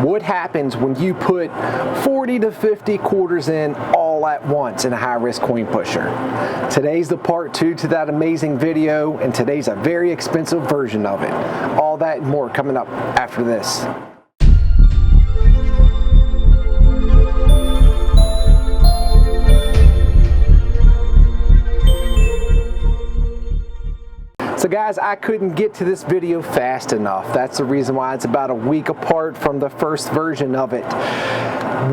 What happens when you put 40 to 50 quarters in all at once in a high-risk coin pusher? Today's the part 2 to that amazing video, and today's a very expensive version of it. All that and more coming up after this. So guys, I couldn't get to this video fast enough. That's the reason why it's about a week apart from the first version of it.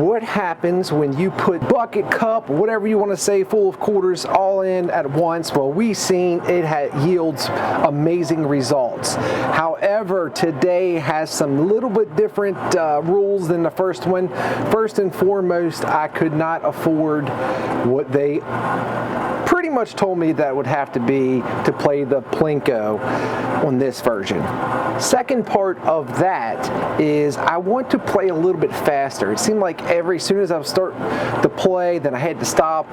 What happens when you put bucket, cup, whatever you want to say, full of quarters all in at once? Well, we've seen it yields amazing results. However, today has some little bit different rules than the first one. First and foremost, I could not afford what they pretty much told me that would have to be to play the Plinko on this version. Second part of that is I want to play a little bit faster. It seemed like as soon as I start to play, then I had to stop,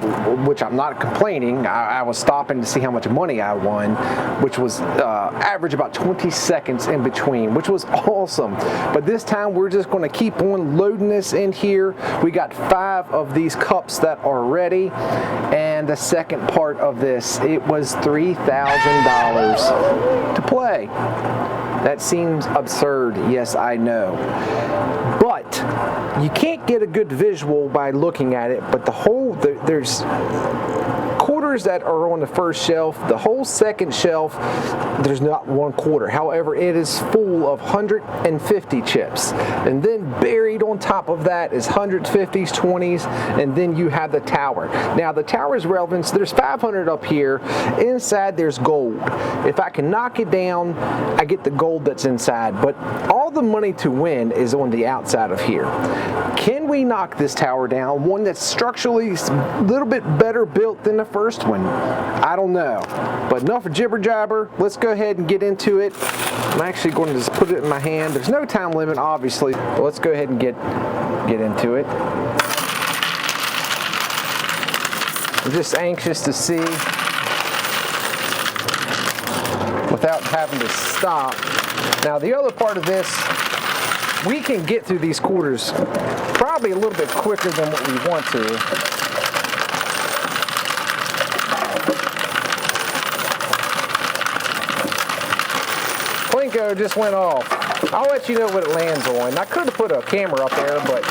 which I'm not complaining. I was stopping to see how much money I won, which was average about 20 seconds in between, which was awesome. But this time we're just going to keep on loading this in here. We got 5 of these cups that are ready, and the second part of this, it was $3,000 to play. That seems absurd, yes, I know. But you can't get a good visual by looking at it, but there's quarters that are on the first shelf. The whole second shelf, there's not one quarter. However, it is full of 150 chips. And then buried on top of that is 150s, 20s, and then you have the tower. Now, the tower is relevant. So there's 500 up here. Inside, there's gold. If I can knock it down, I get the gold that's inside. But all the money to win is on the outside of here. Can we knock this tower down? One that's structurally a little bit better built than the first one? I don't know. But enough of jibber jabber. Let's go ahead and get into it. I'm actually going to just put it in my hand. There's no time limit, obviously, but let's go ahead and get into it. I'm just anxious to see without having to stop. Now, the other part of this, we can get through these quarters probably a little bit quicker than what we want to. Plinko just went off. I'll let you know what it lands on. I could have put a camera up there, but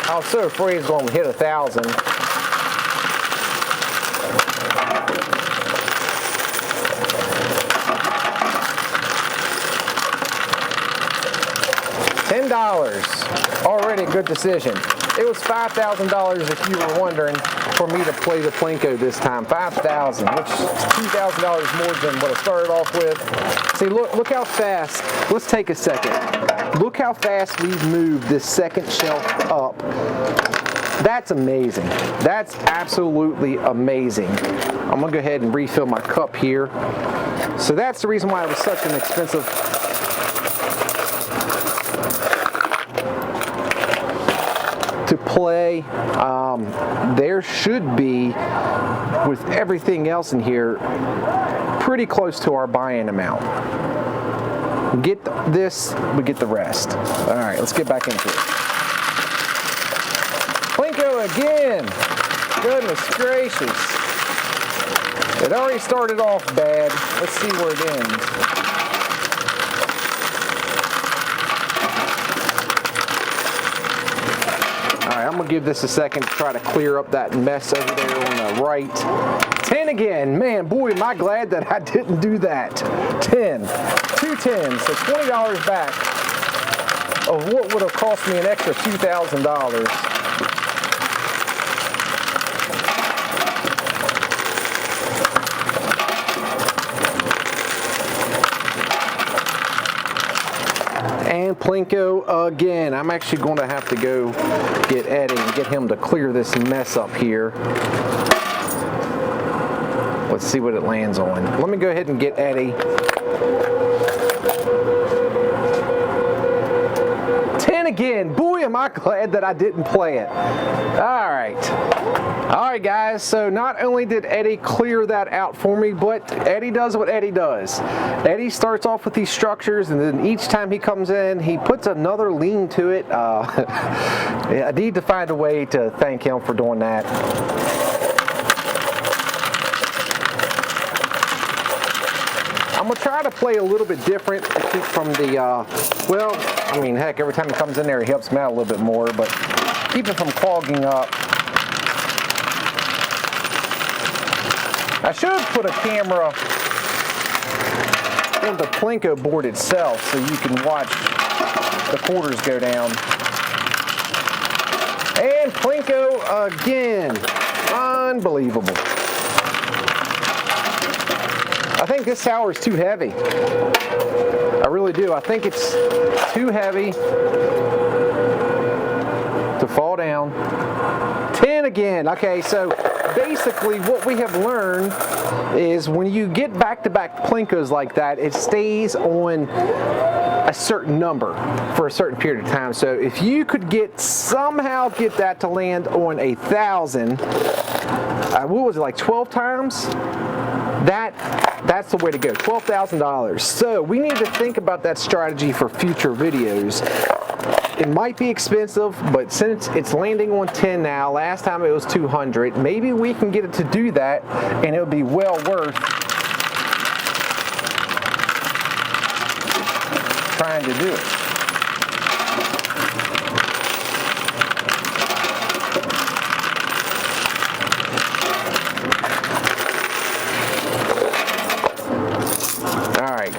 I was so afraid it's going to hit 1,000. $10. Already a good decision. It was $5,000 if you were wondering for me to play the Plinko this time. $5,000, which is $2,000 more than what I started off with. See, look how fast. Let's take a second. Look how fast we've moved this second shelf up. That's amazing. That's absolutely amazing. I'm gonna go ahead and refill my cup here. So that's the reason why it was such an expensive to play. There should be, with everything else in here, pretty close to our buy-in amount. We get this, we get the rest. All right, let's get back into it. Plinko again. Goodness gracious. It already started off bad. Let's see where it ends. I'm gonna give this a second to try to clear up that mess over there on the right. 10 again. Man, boy, am I glad that I didn't do that. 10. 2 10s, so $20 back of what would have cost me an extra $2,000. And Plinko again. I'm actually going to have to go get Eddie and get him to clear this mess up here. Let's see what it lands on. Let me go ahead and get Eddie. $10 10 again. Boy, am I glad that I didn't play it. All right, guys, so not only did Eddie clear that out for me, but Eddie does what Eddie does. Eddie starts off with these structures, and then each time he comes in, he puts another lean to it. I need to find a way to thank him for doing that. I'm gonna try to play a little bit different to keep from the, well, I mean, heck, every time he comes in there, he helps me out a little bit more, but keep it from clogging up. I should put a camera on the Plinko board itself so you can watch the quarters go down. And Plinko again. Unbelievable. I think this tower is too heavy. I really do. I think it's too heavy to fall down. 10 again. Okay, so basically what we have learned is when you get back-to-back Plinkos like that, it stays on a certain number for a certain period of time. So if you could somehow get that to land on 1,000, what was it, like 12 times? That's the way to go, $12,000. So we need to think about that strategy for future videos. It might be expensive, but since it's landing on 10 now, last time it was 200, maybe we can get it to do that, and it'll be well worth trying to do it.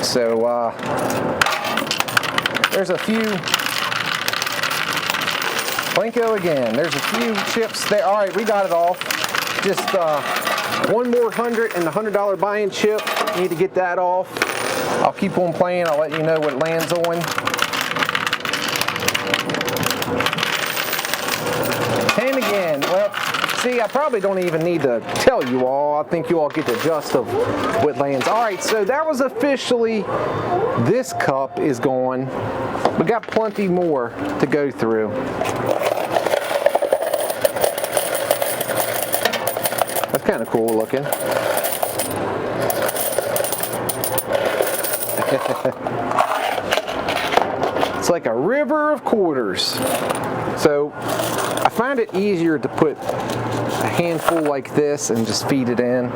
So there's a few, Plinko again, there's a few chips there. All right, we got it off. Just one more $100 and the $100 buy-in chip. Need to get that off. I'll keep on playing. I'll let you know what it lands on. 10 again. Well, see, I probably don't even need to tell you all. I think you all get the gist of what lands. All right, so that was officially, this cup is gone. We got plenty more to go through. That's kind of cool looking. It's like a river of quarters. So I find it easier to put a handful like this and just feed it in.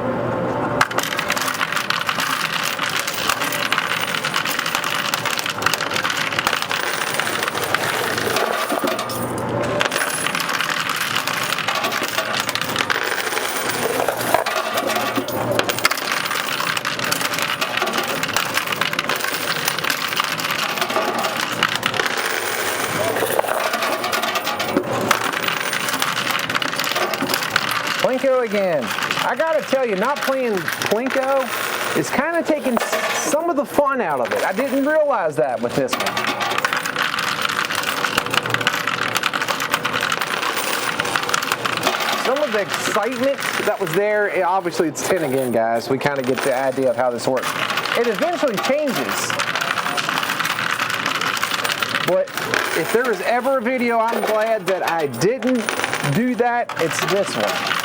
Plinko again. I gotta tell you, not playing Plinko is kind of taking some of the fun out of it. I didn't realize that with this one. Some of the excitement that was there, obviously it's 10 again, guys. We kind of get the idea of how this works. It eventually changes. But if there is ever a video I'm glad that I didn't do that, it's this one.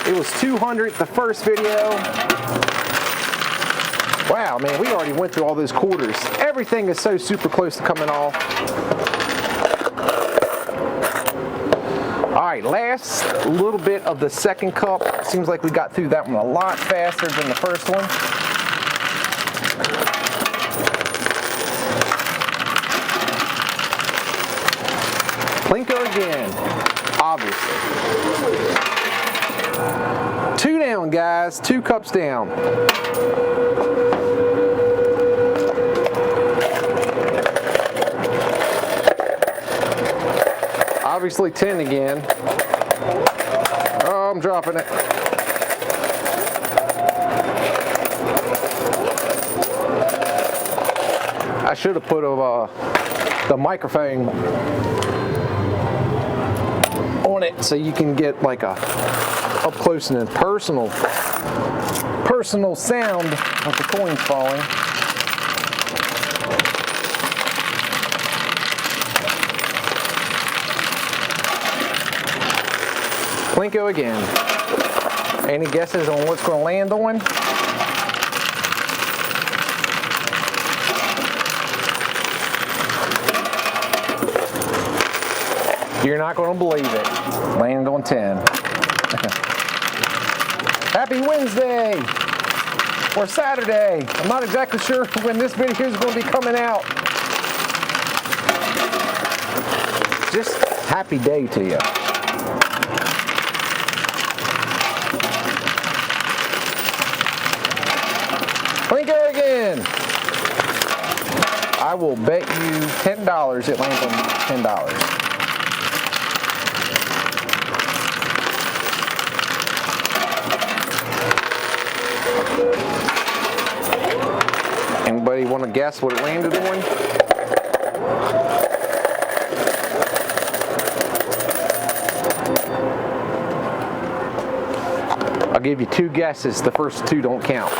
It was 200 the first video. Wow, man, we already went through all those quarters. Everything is so super close to coming off. All right, last little bit of the second cup. Seems like we got through that one a lot faster than the first one. Plinko again, obviously. 2 down, guys, 2 cups down. Obviously 10 again. Oh, I'm dropping it. I should have put the microphone on it so you can get like a up close and personal sound of the coins falling. Plinko again. Any guesses on what's going to land on? You're not going to believe it. Landed on 10. Happy Wednesday or Saturday. I'm not exactly sure when this video is going to be coming out. Just happy day to you. Plinko again. I will bet you $10 it lands on $10. Anybody want to guess what it landed on? I'll give you 2 guesses. The first 2 don't count.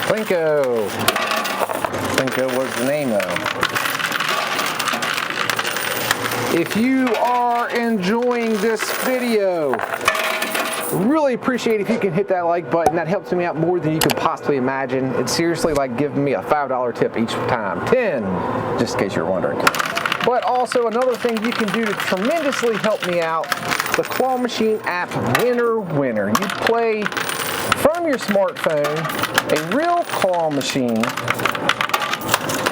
Plinko. Plinko was the name though. If you are enjoying this video, really appreciate if you can hit that like button. That helps me out more than you could possibly imagine. It's seriously like giving me a $5 tip each time. 10, just in case you're wondering. But also another thing you can do to tremendously help me out, the Claw Machine app Winner. You play from your smartphone a real claw machine.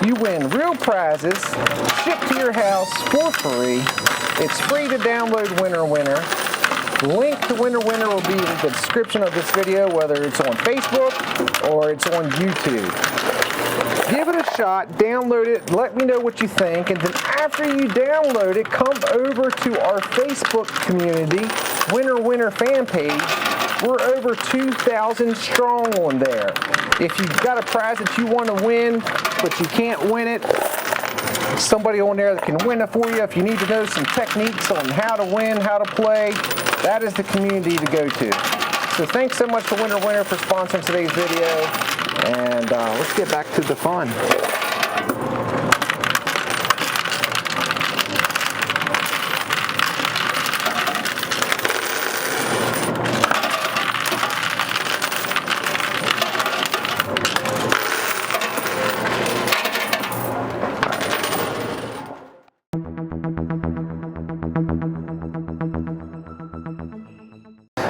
You win real prizes, shipped to your house for free. It's free to download Winner. Link to Winner will be in the description of this video, whether it's on Facebook or it's on YouTube. Give it a shot, download it, let me know what you think, and then after you download it, come over to our Facebook community, Winner fan page. We're over 2,000 strong on there. If you've got a prize that you want to win, but you can't win it, somebody on there that can win it for you. If you need to know some techniques on how to win, how to play, that is the community to go to. So thanks so much to Winner for sponsoring today's video, and let's get back to the fun.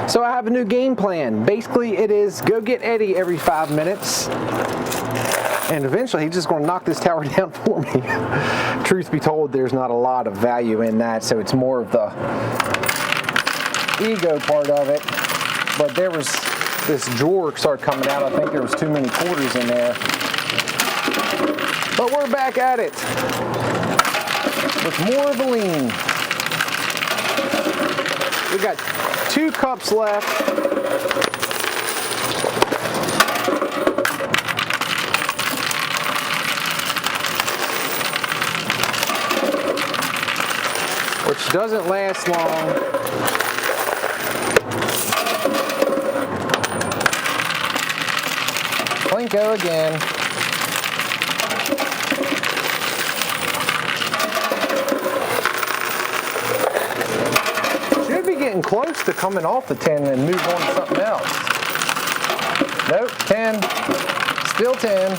So I have a new game plan. Basically, it is go get Eddie every 5 minutes, and eventually he's just going to knock this tower down for me. Truth be told, there's not a lot of value in that, so it's more of the ego part of it. But there was this drawer started coming out. I think there was too many quarters in there. But we're back at it with more of a lean. We got 2 cups left. Which doesn't last long. Plinko again. Getting close to coming off the 10 and move on to something else. Nope, 10, still 10.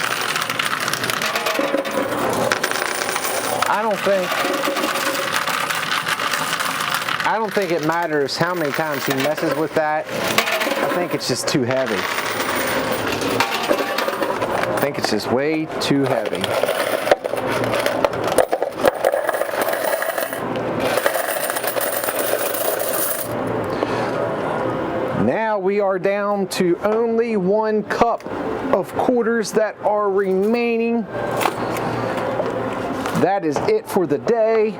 I don't think it matters how many times he messes with that. I think it's just too heavy. I think it's just way too heavy. we are down to only 1 cup of quarters that are remaining. That is it for the day.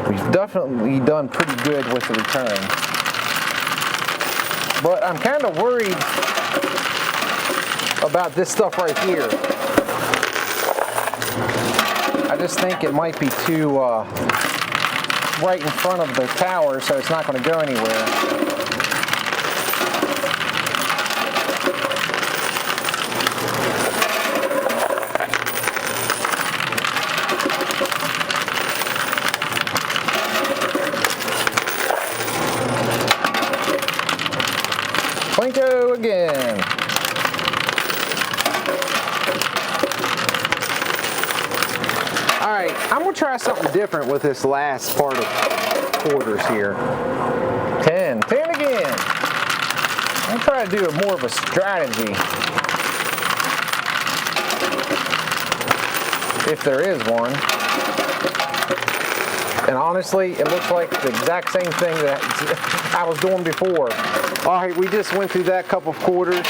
We've definitely done pretty good with the return. But I'm kind of worried about this stuff right here. I just think it might be too right in front of the tower, so it's not going to go anywhere. Plinko again. Alright, I'm going to try something different with this last part of quarters here. 10 again. I'm going to try to do more of a strategy. If there is one. And honestly, it looks like the exact same thing that I was doing before. Alright, we just went through that couple of quarters.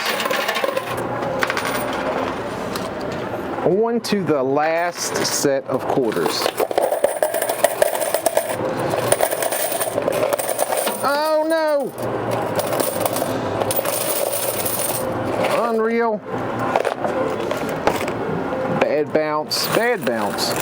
On to the last set of quarters. Oh no! Unreal. Bad bounce, bad bounce.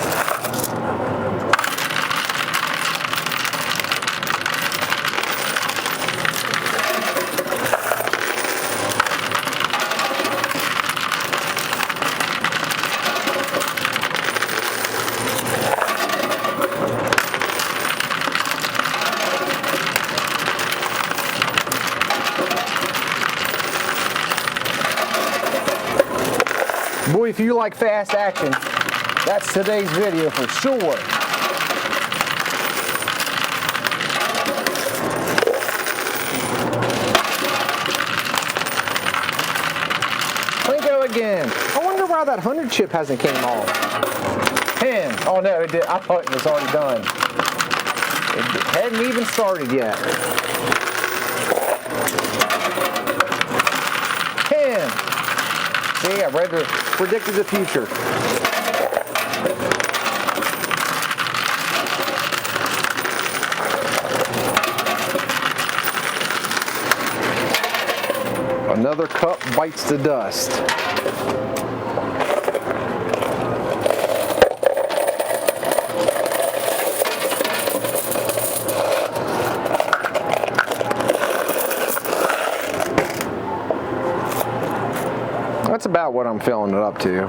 Boy, if you like fast action, that's today's video for sure. Plinko again. I wonder why that 100 chip hasn't came off. 10. Oh no, it did. I thought it was already done. It hadn't even started yet. 10. See, I predicted the future. Another cup bites the dust. That's about what I'm filling it up to.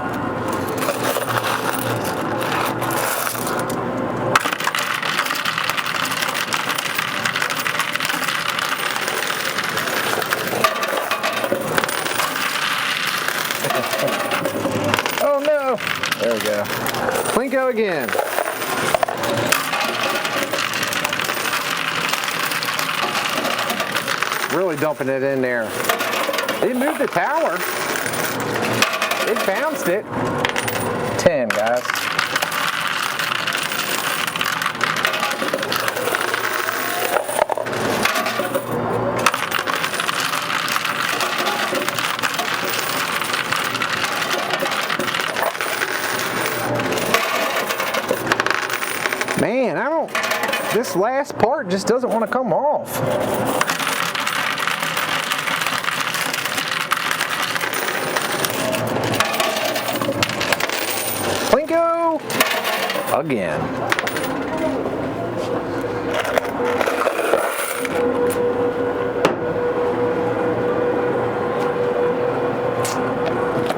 Oh no! There we go. Plinko again. Really dumping it in there. It moved the tower. It bounced it. 10, guys. Man, this last part just doesn't want to come off. Plinko again.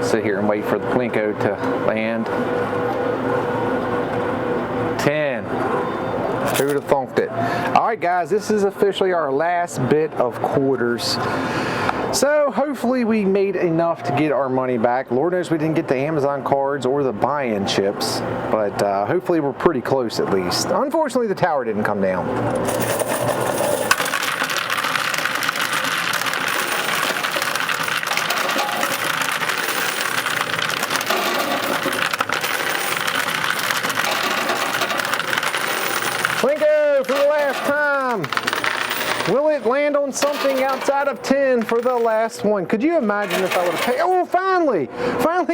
Sit here and wait for the Plinko to land. 10. Who would have thunked it? Alright guys, this is officially our last bit of quarters. So hopefully we made enough to get our money back. Lord knows we didn't get the Amazon cards or the buy-in chips, but hopefully we're pretty close at least. Unfortunately, the tower didn't come down. Plinko for the last time. Will it on something outside of 10 for the last one. Could you imagine if I would have paid? Oh, finally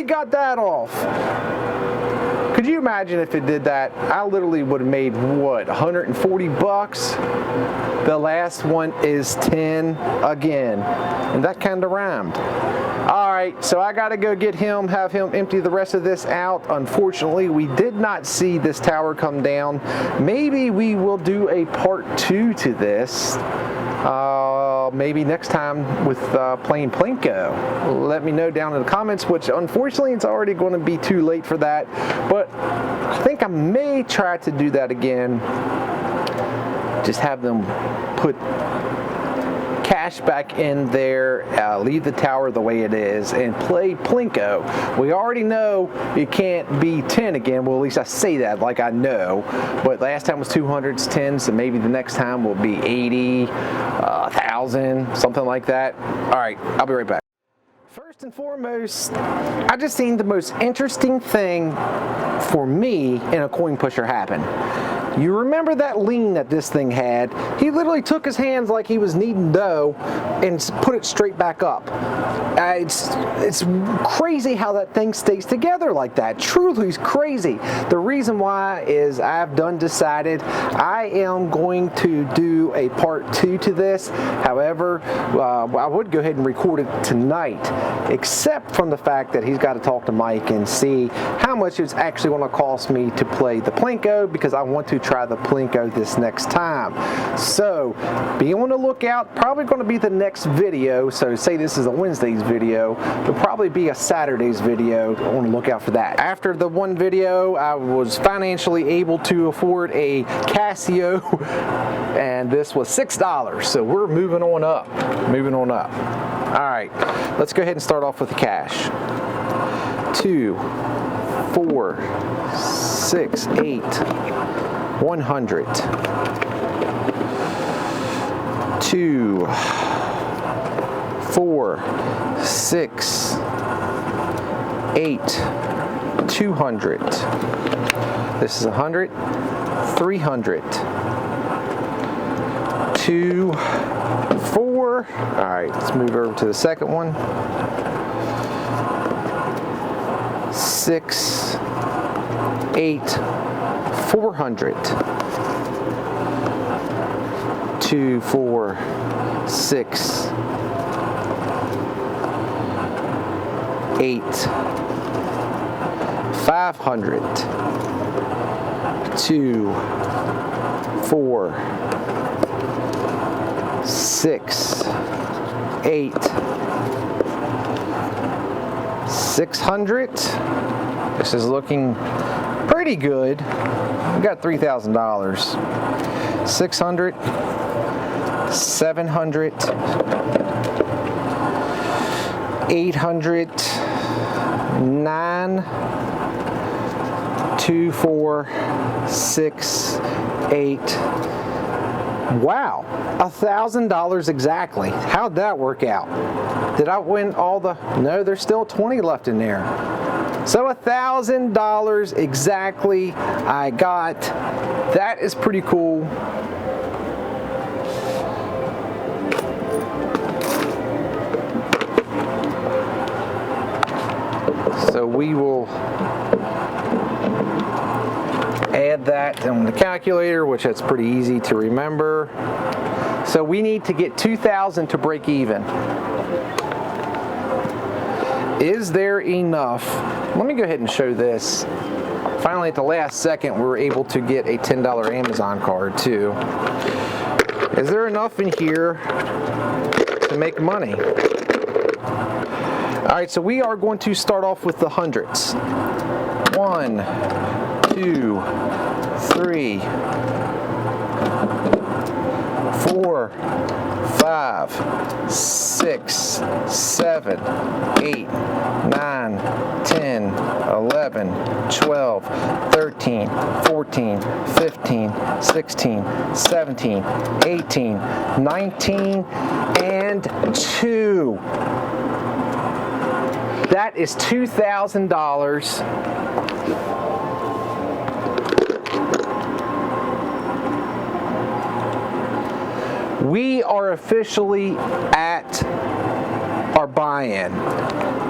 got that off. Could you imagine if it did that? I literally would have made, what, 140 bucks? The last one is 10 again. And that kind of rhymed. All right, so I got to go get him, have him empty the rest of this out. Unfortunately, we did not see this tower come down. Maybe we will do a part 2 to this. Maybe next time with playing Plinko. Let me know down in the comments, which unfortunately it's already going to be too late for that. But I think I may try to do that again. Just have them put cash back in there, leave the tower the way it is, and play Plinko. We already know it can't be 10 again. Well, at least I say that like I know. But last time was 200, it's 10, so maybe the next time will be 80, 1,000, something like that. All right, I'll be right back. First and foremost, I just seen the most interesting thing for me in a coin pusher happen. You remember that lean that this thing had? He literally took his hands like he was kneading dough and put it straight back up. It's crazy how that thing stays together like that. Truly crazy. The reason why is I've decided I am going to do a part 2 to this. However, I would go ahead and record it tonight, except from the fact that he's got to talk to Mike and see how much it's actually going to cost me to play the Plinko, because I want to try the Plinko this next time. So be on the lookout. Probably going to be the next video. So say this is a Wednesday's video, it'll probably be a Saturday's video. On the lookout for that. After the one video, I was financially able to afford a Casio, and this was $6. So we're moving on up. All right, let's go ahead and start off with the cash. 2, 4, 6, 8, 100, 2, 4, 6, 8, 200. This is 100, 300, 2, 4. All right, let's move over to the second one. 6, 8, 400. 2, 4, 6, 8, 500. 2, 4, 6, 8, 600. This is looking pretty good. We got $3,000. 600, 700, 800, 9, 2, 4, 6, 8. Wow, $1,000 exactly. How'd that work out? Did I win all the? No, there's still 20 left in there. So $1,000 exactly I got. That is pretty cool. So we will add that on the calculator, which that's pretty easy to remember. So we need to get 2,000 to break even. Is there enough? Let me go ahead and show this. Finally, at the last second, we were able to get a $10 Amazon card too. Is there enough in here to make money? All right, so we are going to start off with the hundreds. 1, 2, 3, 4, 5, 6, 7, 8, 9, 10, 11, 12, 13, 14, 15, 16, 17, 18, 19, and 2. That is $2,000. we are officially at our buy-in.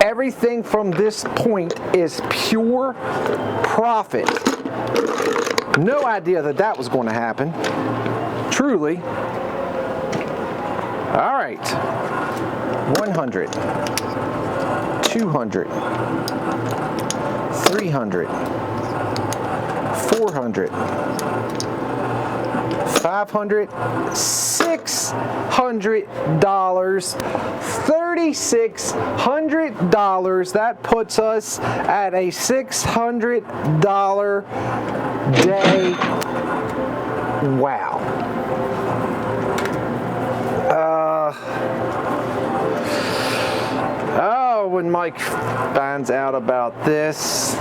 Everything from this point is pure profit. No idea that that was going to happen. Truly. All right. 100, 200, 300, 400, 500, $600, $3,600. That puts us at a $600 day. Wow. Oh, when Mike finds out about this,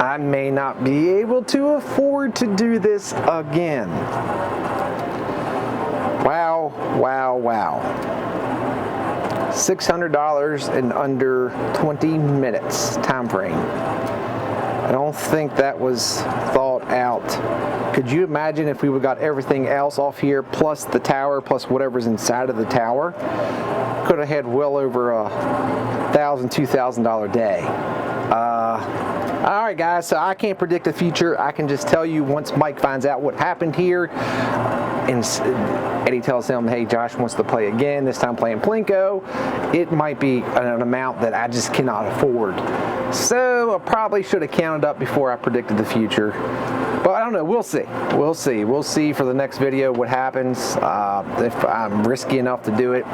I may not be able to afford to do this again. Wow, wow, wow. $600 in under 20 minutes time frame. I don't think that was thought out. Could you imagine if we would got everything else off here, plus the tower, plus whatever's inside of the tower? Could have had well over a $1,000, $2,000 day. All right, guys, so I can't predict the future. I can just tell you once Mike finds out what happened here, and Eddie tells him, hey, Josh wants to play again, this time playing Plinko, it might be an amount that I just cannot afford. So I probably should have counted up before I predicted the future. But I don't know, we'll see. We'll see. We'll see for the next video what happens, if I'm risky enough to do it.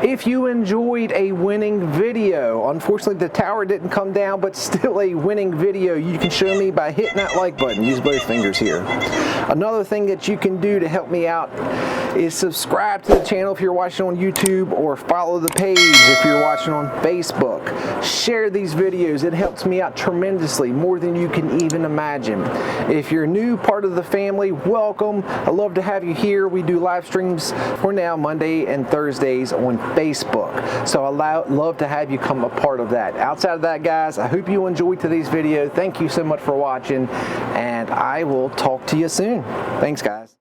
If you enjoyed a winning video, unfortunately the tower didn't come down, but still a winning video, you can show me by hitting that like button. Use both fingers here. Another thing that you can do to help me out is subscribe to the channel if you're watching on YouTube, or follow the page if you're watching on Facebook. Share these videos. It helps me out tremendously, more than you can even imagine. If you're new part of the family, welcome. I love to have you here. We do live streams for now Monday and Thursdays on Facebook, so I love to have you come a part of that. Outside of that, guys, I hope you enjoyed today's video. Thank you so much for watching, and I will talk to you soon. Thanks, guys.